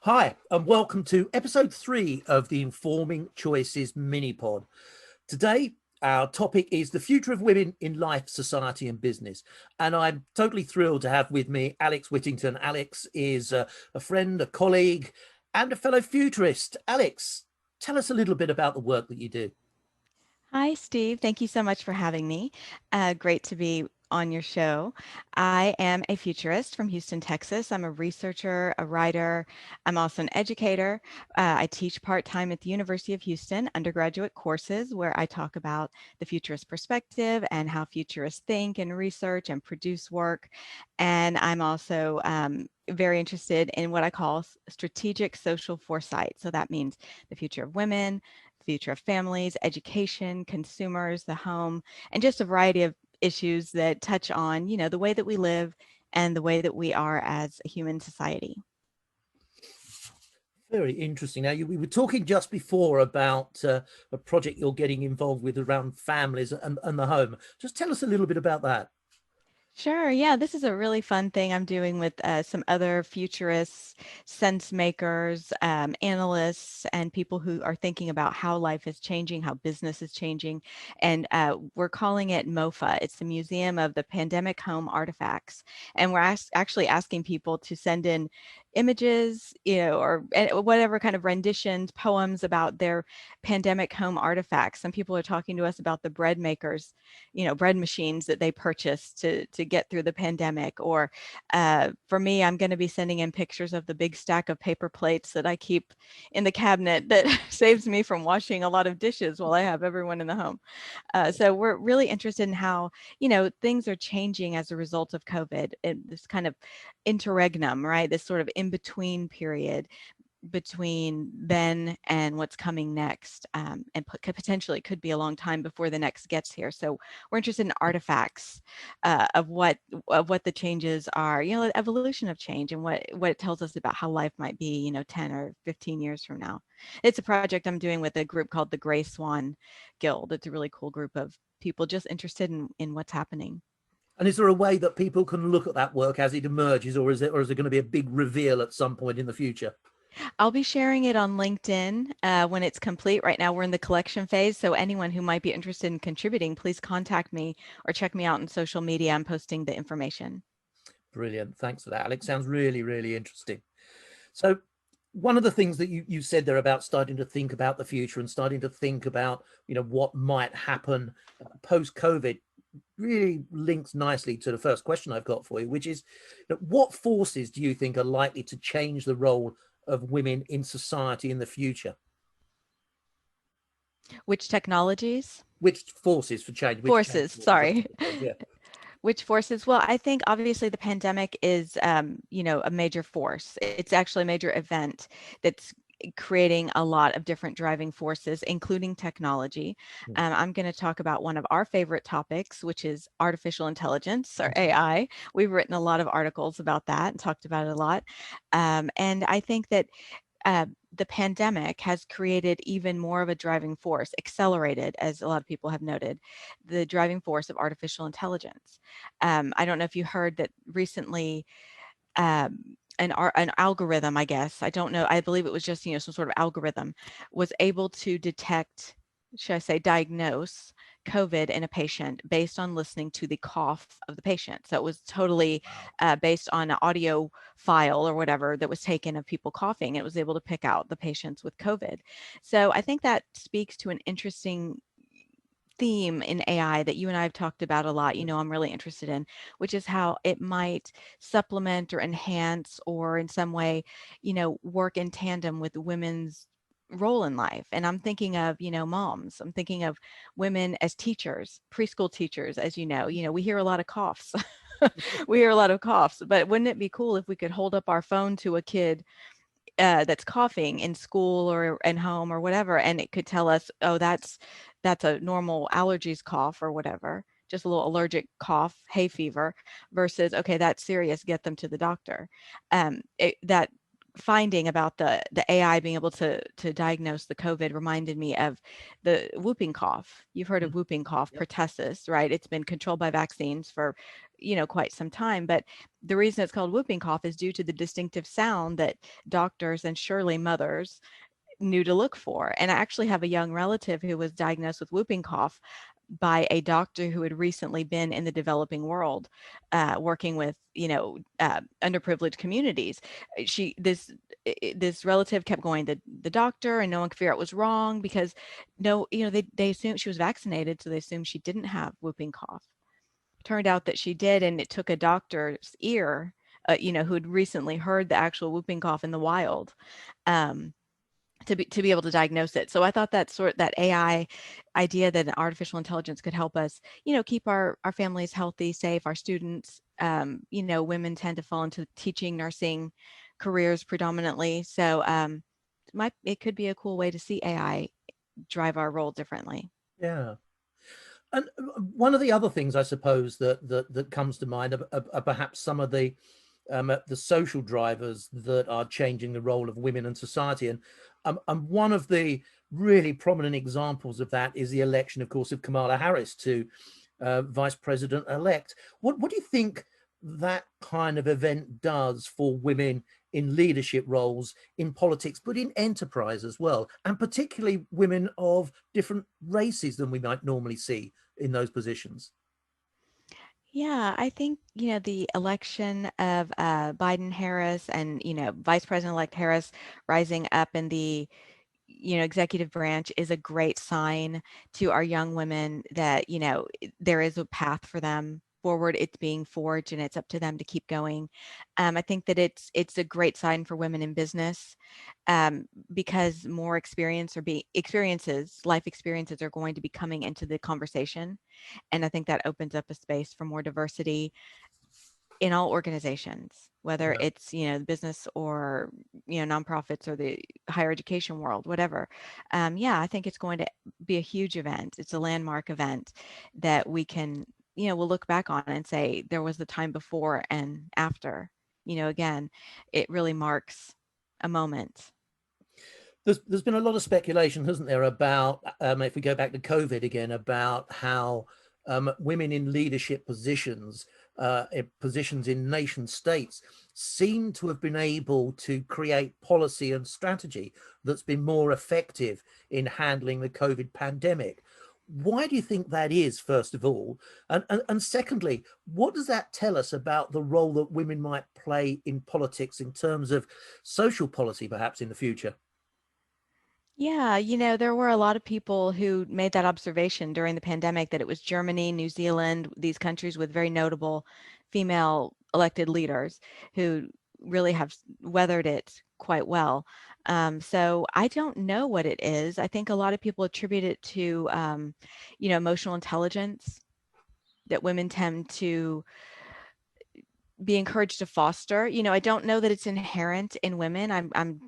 Hi, and welcome to episode 3 of the Informing Choices mini-pod. Today, our topic is the future of women in life, society, and business. And I'm totally thrilled to have with me Alex Whittington. Alex is a friend, a colleague, and a fellow futurist. Alex, tell us a little bit about the work that you do. Hi, Steve. Thank you so much for having me. Great to be on your show. I am a futurist from Houston, Texas. I'm a researcher, a writer. I'm also an educator. I teach part-time at the University of Houston undergraduate courses where I talk about the futurist perspective and how futurists think and research and produce work. And I'm also very interested in what I call strategic social foresight. So that means the future of women, future of families, education, consumers, the home, and just a variety of issues that touch on, the way that we live and the way that we are as a human society. Very interesting. Now, we were talking just before about a project you're getting involved with around families and the home. Just tell us a little bit about that. Sure. Yeah, this is a really fun thing I'm doing with some other futurists, sense makers, analysts, and people who are thinking about how life is changing, how business is changing. And we're calling it MOFA. It's the Museum of the Pandemic Home Artifacts. And we're actually asking people to send in images, or whatever kind of renditions, poems about their pandemic home artifacts. Some people are talking to us about the bread makers, bread machines that they purchased to get through the pandemic. Or for me, I'm going to be sending in pictures of the big stack of paper plates that I keep in the cabinet that saves me from washing a lot of dishes while I have everyone in the home. So we're really interested in how, things are changing as a result of COVID, and this kind of interregnum, right? This sort of in-between period between then and what's coming next, and potentially could be a long time before the next gets here. So we're interested in artifacts of what the changes are, the evolution of change, and what it tells us about how life might be, 10 or 15 years from now. It's a project I'm doing with a group called the Gray Swan Guild. It's a really cool group of people just interested in what's happening. And is there a way that people can look at that work as it emerges, or is it going to be a big reveal at some point in the future? I'll be sharing it on LinkedIn when it's complete. Right now, we're in the collection phase. So anyone who might be interested in contributing, please contact me or check me out on social media. I'm posting the information. Brilliant. Thanks for that, Alex. Sounds really, really interesting. So one of the things that you said there about starting to think about the future and starting to think about, what might happen post-COVID really links nicely to the first question I've got for you, which is, what forces do you think are likely to change the role of women in society in the future? Which technologies? Which forces for change? Which change Forces, forces? sorry. Yeah. Which forces? Well, I think obviously the pandemic is, a major force. It's actually a major event that's creating a lot of different driving forces, including technology. I'm going to talk about one of our favorite topics, which is artificial intelligence, or AI. We've written a lot of articles about that and talked about it a lot. And I think that the pandemic has created even more of a driving force, accelerated, as a lot of people have noted, the driving force of artificial intelligence. I don't know if you heard that recently, an algorithm, I guess, I don't know, I believe it was just, some sort of algorithm, was able to detect, should I say, diagnose COVID in a patient based on listening to the cough of the patient. So it was totally based on an audio file or whatever that was taken of people coughing. It was able to pick out the patients with COVID. So I think that speaks to an interesting theme in AI that you and I have talked about a lot, I'm really interested in, which is how it might supplement or enhance or in some way, work in tandem with women's role in life. And I'm thinking of, moms. I'm thinking of women as teachers, preschool teachers, as we hear a lot of coughs. We hear a lot of coughs, but wouldn't it be cool if we could hold up our phone to a kid that's coughing in school or in home or whatever, and it could tell us, oh, that's a normal allergies cough or whatever, just a little allergic cough, hay fever, versus, okay, that's serious, get them to the doctor. That finding about the AI being able to diagnose the COVID reminded me of the whooping cough. You've heard of whooping cough, Yep. pertussis, right? It's been controlled by vaccines for quite some time. But the reason it's called whooping cough is due to the distinctive sound that doctors and surely mothers knew to look for. And I actually have a young relative who was diagnosed with whooping cough by a doctor who had recently been in the developing world, working with underprivileged communities. This relative kept going to the doctor, and no one could figure out what was wrong, because they assumed she was vaccinated, so they assumed she didn't have whooping cough. Turned out that she did, and it took a doctor's ear, who had recently heard the actual whooping cough in the wild, um, to be able to diagnose it. So I thought that AI idea that an artificial intelligence could help us, keep our families healthy, safe, our students. Women tend to fall into teaching, nursing careers predominantly. So it could be a cool way to see AI drive our role differently. Yeah. And one of the other things I suppose that comes to mind are perhaps some of the social drivers that are changing the role of women in society. And one of the really prominent examples of that is the election, of course, of Kamala Harris to vice president-elect. What do you think that kind of event does for women in leadership roles in politics, but in enterprise as well, and particularly women of different races than we might normally see in those positions? Yeah, I think, the election of Biden Harris and, Vice President-elect Harris rising up in the, executive branch is a great sign to our young women that, there is a path for them forward. It's being forged, and it's up to them to keep going. I think that it's a great sign for women in business, because more life experiences are going to be coming into the conversation. And I think that opens up a space for more diversity in all organizations, whether Yeah. it's, the business or, nonprofits or the higher education world, whatever. Yeah, I think it's going to be a huge event. It's a landmark event that we can, we'll look back on and say there was the time before and after. Again, it really marks a moment. There's been a lot of speculation, hasn't there, about if we go back to COVID again, about how women in leadership positions, positions in nation states, seem to have been able to create policy and strategy that's been more effective in handling the COVID pandemic. Why do you think that is, first of all? And secondly, what does that tell us about the role that women might play in politics in terms of social policy, perhaps in the future? Yeah, there were a lot of people who made that observation during the pandemic that it was Germany, New Zealand, these countries with very notable female elected leaders who really have weathered it quite well. So I don't know what it is. I think a lot of people attribute it to, emotional intelligence that women tend to be encouraged to foster. I don't know that it's inherent in women. I'm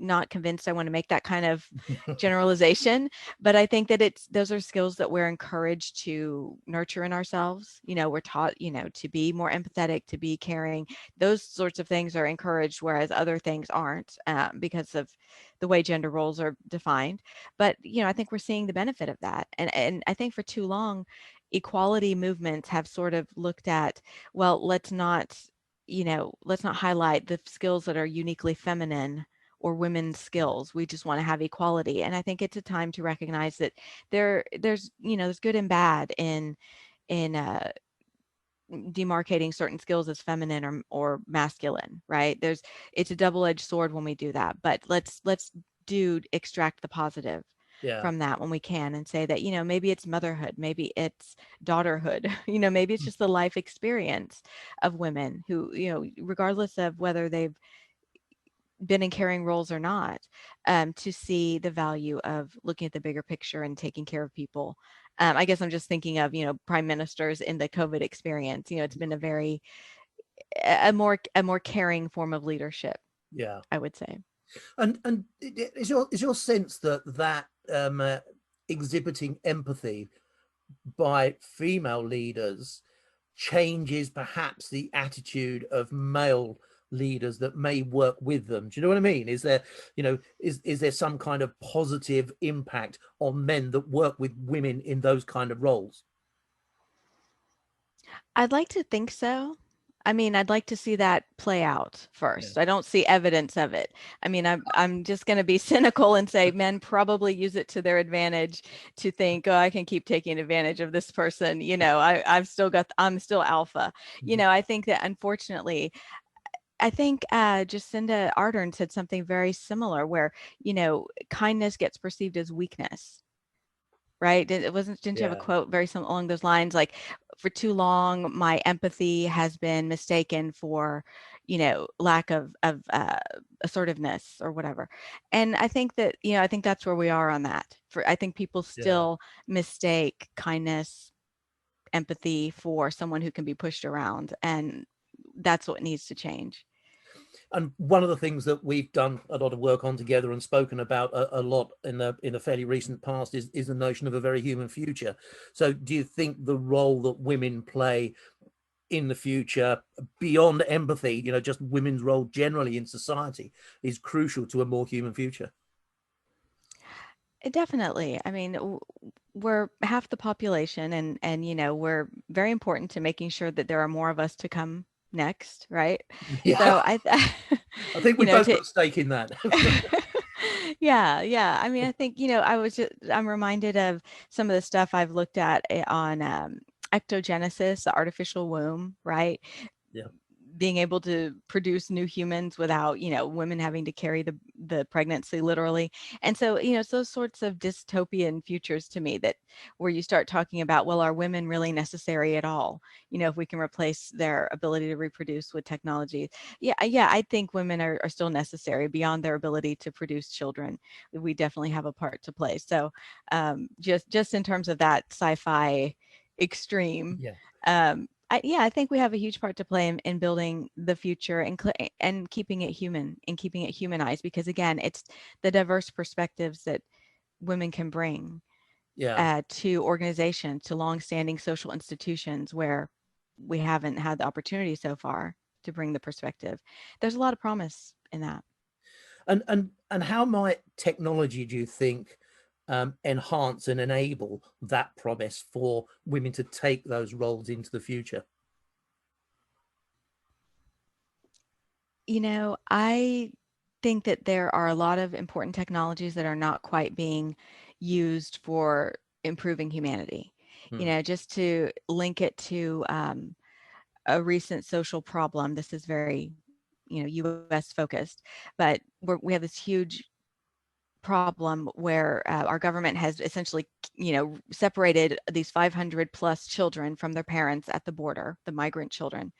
not convinced I want to make that kind of generalization, but I think that those are skills that we're encouraged to nurture in ourselves. We're taught, to be more empathetic, to be caring. Those sorts of things are encouraged, whereas other things aren't, because of the way gender roles are defined. But, I think we're seeing the benefit of that. And I think for too long, equality movements have sort of looked at, well, let's not highlight the skills that are uniquely feminine or women's skills. We just want to have equality. And I think it's a time to recognize that there's good and bad in demarcating certain skills as feminine or masculine, right? It's a double-edged sword when we do that, but let's extract the positive Yeah. from that when we can, and say that, maybe it's motherhood, maybe it's daughterhood, maybe it's just the life experience of women who, regardless of whether they've been in caring roles or not, to see the value of looking at the bigger picture and taking care of people. I guess I'm just thinking of, prime ministers in the COVID experience. It's been a more caring form of leadership, Yeah. I would say. And is your sense that exhibiting empathy by female leaders changes perhaps the attitude of male leaders that may work with them? Do you know what I mean? Is there, is there some kind of positive impact on men that work with women in those kind of roles? I'd like to think so. I mean, I'd like to see that play out Yeah. first. I don't see evidence of it. I mean, I'm just going to be cynical and say men probably use it to their advantage to think, oh, I can keep taking advantage of this person. You know, I'm still alpha. You Mhm. know, I think that unfortunately, I think Jacinda Ardern said something very similar where, you know, kindness gets perceived as weakness. Right? Didn't you have a Yeah. quote very along those lines? Like, for too long, my empathy has been mistaken for, you know, lack of assertiveness or whatever. And I think that, you know, I think that's where we are on that. I think people Yeah. still mistake kindness, empathy for someone who can be pushed around, and that's what needs to change. And one of the things that we've done a lot of work on together and spoken about a lot in the fairly recent past is the notion of a very human future. So do you think the role that women play in the future beyond empathy, you know, just women's role generally in society is crucial to a more human future? Definitely. I mean, we're half the population, and you know, we're very important to making sure that there are more of us to come next, right? Yeah, So I think we you know, both to got a stake in that. yeah, yeah. I mean, I think, you know, I'm reminded of some of the stuff I've looked at on ectogenesis, the artificial womb, right? Yeah, Being able to produce new humans without, you know, women having to carry the pregnancy literally. And so, you know, it's those sorts of dystopian futures to me that where you start talking about, well, are women really necessary at all? You know, if we can replace their ability to reproduce with technology. Yeah, yeah, I think women are still necessary beyond their ability to produce children. We definitely have a part to play. So just in terms of that sci-fi extreme, yeah. yeah, I think we have a huge part to play in building the future and keeping it human and keeping it humanized, because again, it's the diverse perspectives that women can bring Yeah. to organizations, to longstanding social institutions where we haven't had the opportunity so far to bring the perspective. There's a lot of promise in that. And how might technology, do you think, enhance and enable that promise for women to take those roles into the future? You know, I think that there are a lot of important technologies that are not quite being used for improving humanity. You Hmm. know, just to link it to a recent social problem, this is very, you know, US focused, but we have this huge problem where our government has essentially, you know, separated these 500 plus children from their parents at the border, the migrant children.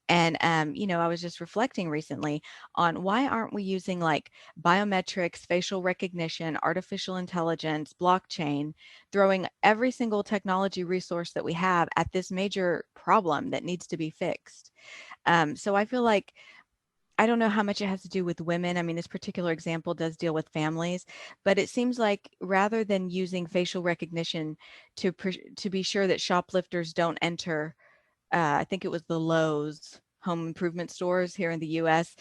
And, you know, I was just reflecting recently on why aren't we using like biometrics, facial recognition, artificial intelligence, blockchain, throwing every single technology resource that we have at this major problem that needs to be fixed. So I feel like I don't know how much it has to do with women. I mean, this particular example does deal with families, but it seems like rather than using facial recognition to be sure that shoplifters don't enter, I think it was the Lowe's home improvement stores here in the US.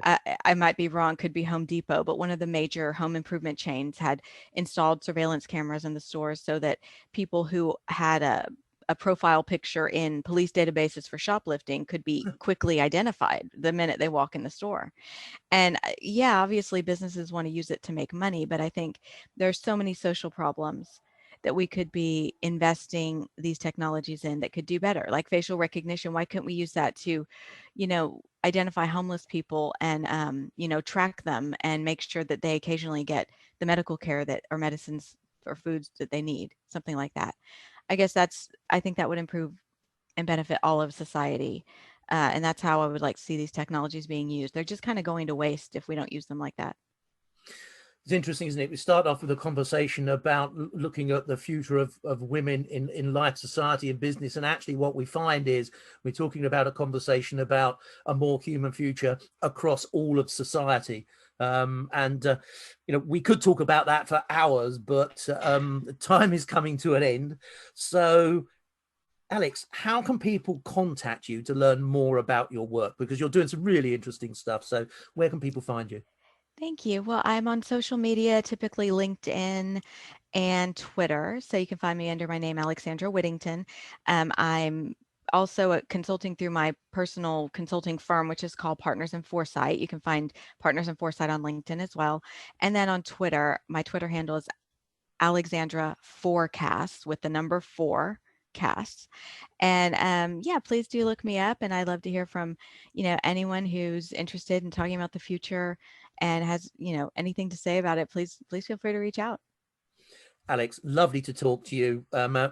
Right. I might be wrong, could be Home Depot, but one of the major home improvement chains had installed surveillance cameras in the stores so that people who had a profile picture in police databases for shoplifting could be quickly identified the minute they walk in the store. And yeah, obviously businesses want to use it to make money, but I think there's so many social problems that we could be investing these technologies in that could do better, like facial recognition. Why couldn't we use that to, you know, identify homeless people and, you know, track them and make sure that they occasionally get the medical care that or medicines or foods that they need, something like that. I think that would improve and benefit all of society. And that's how I would like to see these technologies being used. They're just kind of going to waste if we don't use them like that. It's interesting, isn't it? We start off with a conversation about looking at the future of women in life, society, and business. And actually, what we find is we're talking about a conversation about a more human future across all of society. You know, we could talk about that for hours, but time is coming to an end. So, Alex, how can people contact you to learn more about your work? Because you're doing some really interesting stuff. So, where can people find you? Thank you. Well, I'm on social media, typically LinkedIn and Twitter. So you can find me under my name, Alexandra Whittington. I'm also consulting through my personal consulting firm, which is called Partners in Foresight. You can find Partners in Foresight on LinkedIn as well. And then on Twitter, my Twitter handle is Alexandra Forecast with the number 4 casts. And yeah, please do look me up. And I'd love to hear from, anyone who's interested in talking about the future and has, anything to say about it. Please feel free to reach out. Alex, lovely to talk to you.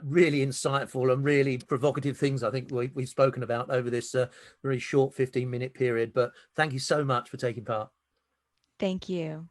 Really insightful and really provocative things I think we've spoken about over this very short 15-minute period. But thank you so much for taking part. Thank you.